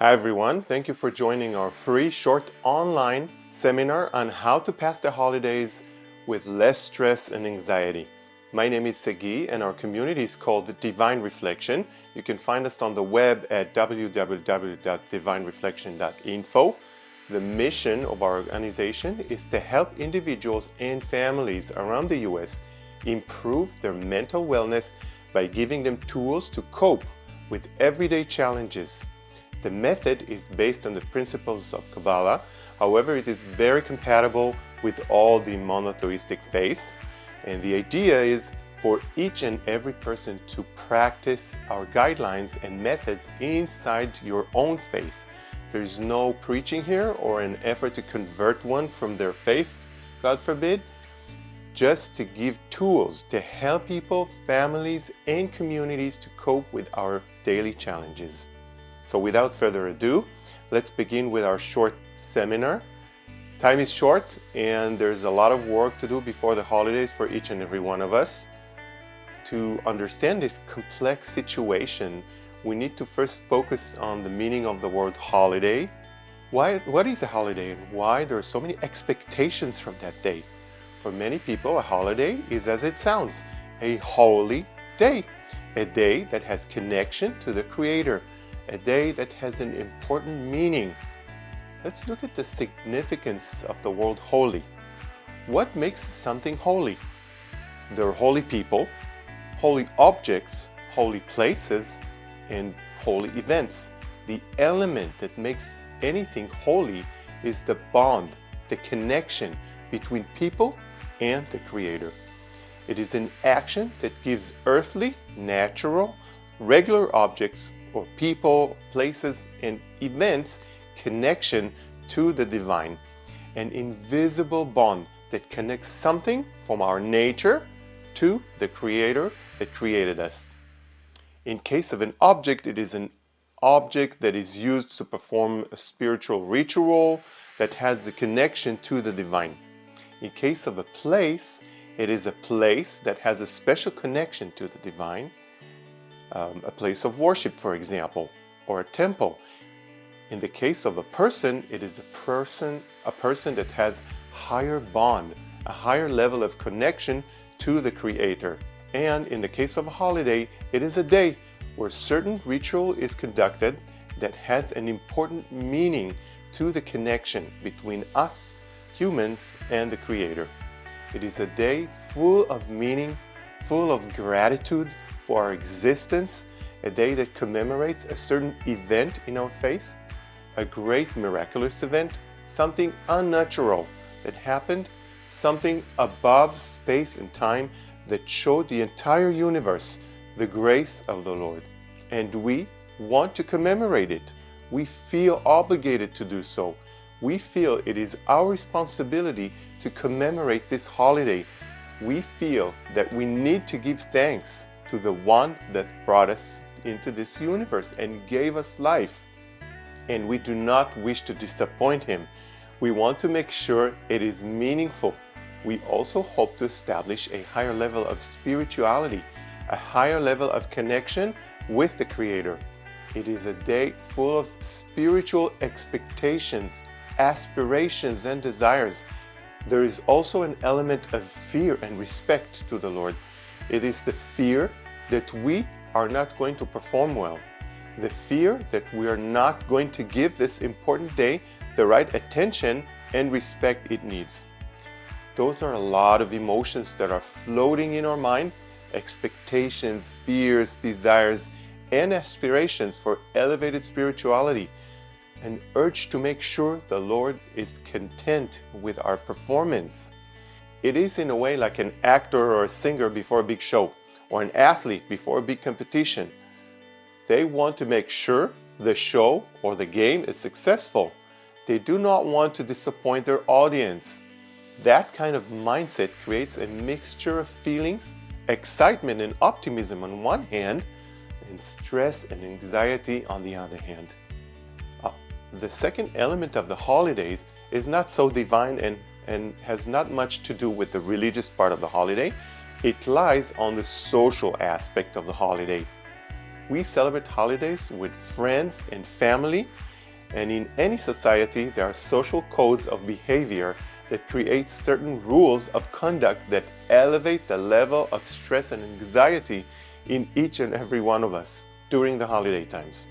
Hi everyone, thank you for joining our free short online seminar on how to pass the holidays with less stress and anxiety. My name is Segi and our community is called Divine Reflection. You can find us on the web at www.divinereflection.info. The mission of our organization is to help individuals and families around the US improve their mental wellness by giving them tools to cope with everyday challenges. The method is based on the principles of Kabballah. However, it is very compatible with all the monotheistic faiths. And the idea is for each and every person to practice our guidelines and methods inside your own faith. There's no preaching here or an effort to convert one from their faith, God forbid. Just to give tools to help people, families, and communities to cope with our daily challenges. So without further ado, let's begin with our short seminar. Time is short and there's a lot of work to do before the holidays for each and every one of us. To understand this complex situation, we need to first focus on the meaning of the word holiday. What is a holiday and why there are so many expectations from that day? For many people, a holiday is as it sounds, a holy day, a day that has connection to the Creator, a day that has an important meaning. Let's look at the significance of the word holy. What makes something holy? There are holy people, holy objects, holy places, and holy events. The element that makes anything holy is the bond, the connection between people and the Creator. It is an action that gives earthly, natural, regular objects or people, places, and events connection to the divine, an invisible bond that connects something from our nature to the Creator that created us. In case of an object, it is an object that is used to perform a spiritual ritual that has a connection to the divine. In case of a place, it is a place that has a special connection to the divine. A place of worship, for example, or a temple. In the case of a person, it is a person that has higher bond, a higher level of connection to the Creator. And in the case of a holiday, it is a day where certain ritual is conducted that has an important meaning to the connection between us, humans, and the Creator. It is a day full of meaning, full of gratitude for our existence, a day that commemorates a certain event in our faith, a great miraculous event, something unnatural that happened, something above space and time that showed the entire universe the grace of the Lord. And we want to commemorate it. We feel obligated to do so. We feel it is our responsibility to commemorate this holiday. We feel that we need to give thanks to the one that brought us into this universe and gave us life. And we do not wish to disappoint Him. We want to make sure it is meaningful. We also hope to establish a higher level of spirituality, a higher level of connection with the Creator. It is a day full of spiritual expectations, aspirations, and desires. There is also an element of fear and respect to the Lord. It is the fear that we are not going to perform well, the fear that we are not going to give this important day the right attention and respect it needs. Those are a lot of emotions that are floating in our mind, expectations, fears, desires, and aspirations for elevated spirituality, an urge to make sure the Lord is content with our performance. It is in a way like an actor or a singer before a big show, or an athlete before a big competition. They want to make sure the show or the game is successful. They do not want to disappoint their audience. That kind of mindset creates a mixture of feelings, excitement and optimism on one hand, and stress and anxiety on the other hand. The second element of the holidays is not so divine and has not much to do with the religious part of the holiday. It lies on the social aspect of the holiday. we celebrate holidays with friends and family, and in any society there are social codes of behavior that create certain rules of conduct that elevate the level of stress and anxiety in each and every one of us during the holiday times.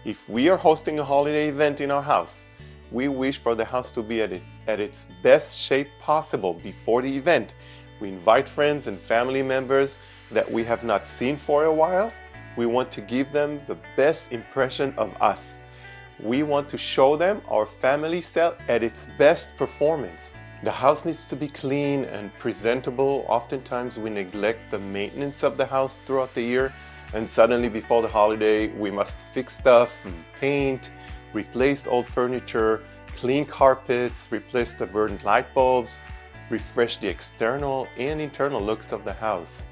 If we are hosting a holiday event in our house, we wish for the house to be at its best shape possible before the event. We invite friends and family members that we have not seen for a while. We want to give them the best impression of us. We want to show them our family cell at its best performance. The house needs to be clean and presentable. Oftentimes we neglect the maintenance of the house throughout the year, and suddenly before the holiday we must fix stuff, paint, replace old furniture, clean carpets, replace the burnt light bulbs, refresh the external and internal looks of the house,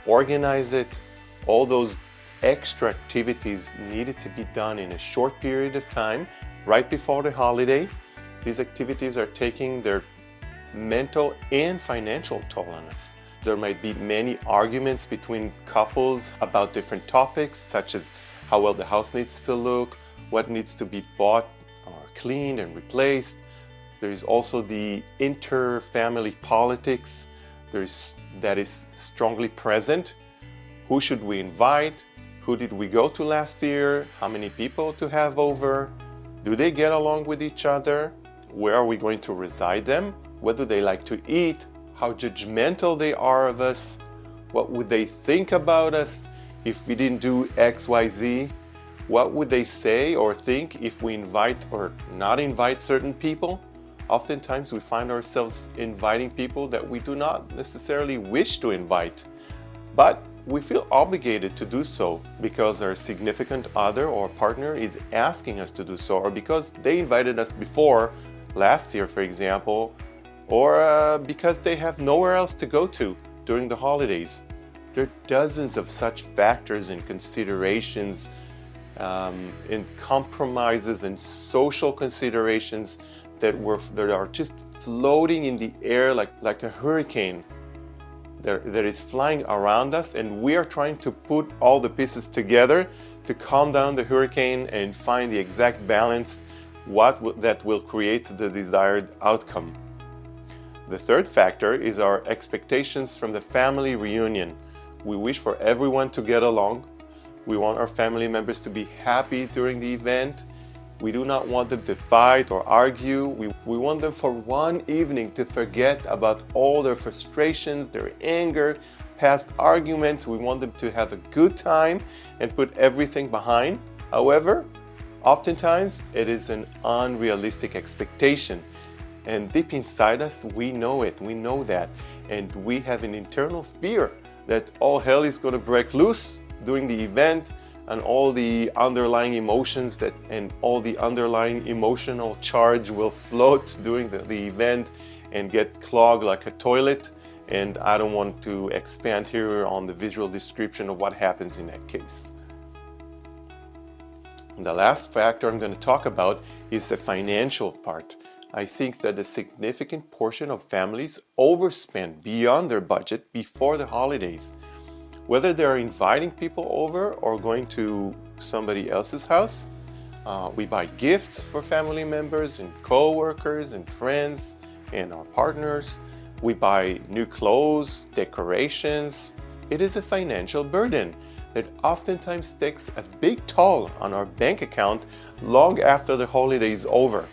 organize it. All those extra activities needed to be done in a short period of time right before the holiday. These activities are taking their mental and financial toll on us. There might be many arguments between couples about different topics, such as how well the house needs to look, what needs to be bought or cleaned and replaced. There is also the inter-family politics that is strongly present. Who should we invite? Who did we go to last year? How many people to have over? Do they get along with each other? Where are we going to reside them? What do they like to eat? How judgmental they are of us? What would they think about us if we didn't do X, Y, Z? What would they say or think if we invite or not invite certain people? Oftentimes we find ourselves inviting people that we do not necessarily wish to invite, but we feel obligated to do so because our significant other or partner is asking us to do so, or because they invited us before, last year for example, or because they have nowhere else to go to during the holidays. There are dozens of such factors and considerations and compromises and social considerations that are just floating in the air like a hurricane that is flying around us, and we are trying to put all the pieces together to calm down the hurricane and find the exact balance that will create the desired outcome. The third factor is our expectations from the family reunion. We wish for everyone to get along. We want our family members to be happy during the event. We do not want them to fight or argue. We want them for one evening to forget about all their frustrations, their anger, past arguments. We want them to have a good time and put everything behind. However, oftentimes it is an unrealistic expectation. And deep inside us, we know it, we know that. And we have an internal fear that all hell is going to break loose during the event, and all the underlying emotions and all the underlying emotional charge will float during the event and get clogged like a toilet. And I don't want to expand here on the visual description of what happens in that case. The last factor I'm going to talk about is the financial part. I think that a significant portion of families overspend beyond their budget before the holidays. Whether they're inviting people over or going to somebody else's house, we buy gifts for family members and co-workers and friends and our partners. We buy new clothes, decorations. It is a financial burden that oftentimes takes a big toll on our bank account long after the holiday is over.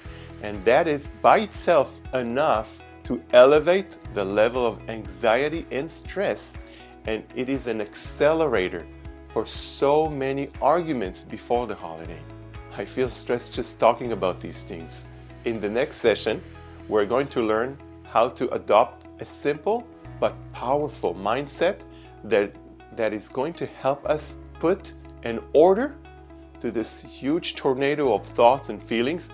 And that is by itself enough to elevate the level of anxiety and stress. And it is an accelerator for so many arguments before the holiday. I feel stressed just talking about these things. In the next session, we're going to learn how to adopt a simple but powerful mindset that is going to help us put an order to this huge tornado of thoughts and feelings,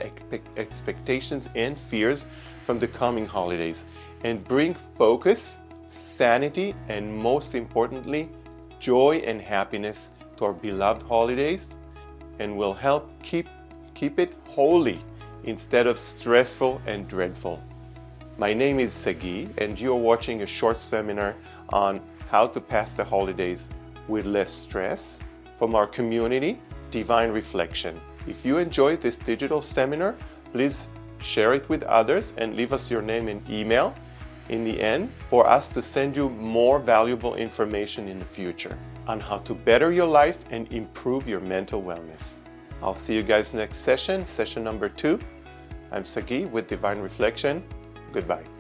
expectations and fears from the coming holidays, and bring focus, sanity, and most importantly, joy and happiness to our beloved holidays, and will help keep it holy instead of stressful and dreadful. My name is Sagi, and you're watching a short seminar on how to pass the holidays with less stress, from our community, Divine Reflection. If you enjoyed this digital seminar, please share it with others and leave us your name and email in the end for us to send you more valuable information in the future on how to better your life and improve your mental wellness. I'll see you guys next session, session number 2. I'm Sagi with Divine Reflection. Goodbye.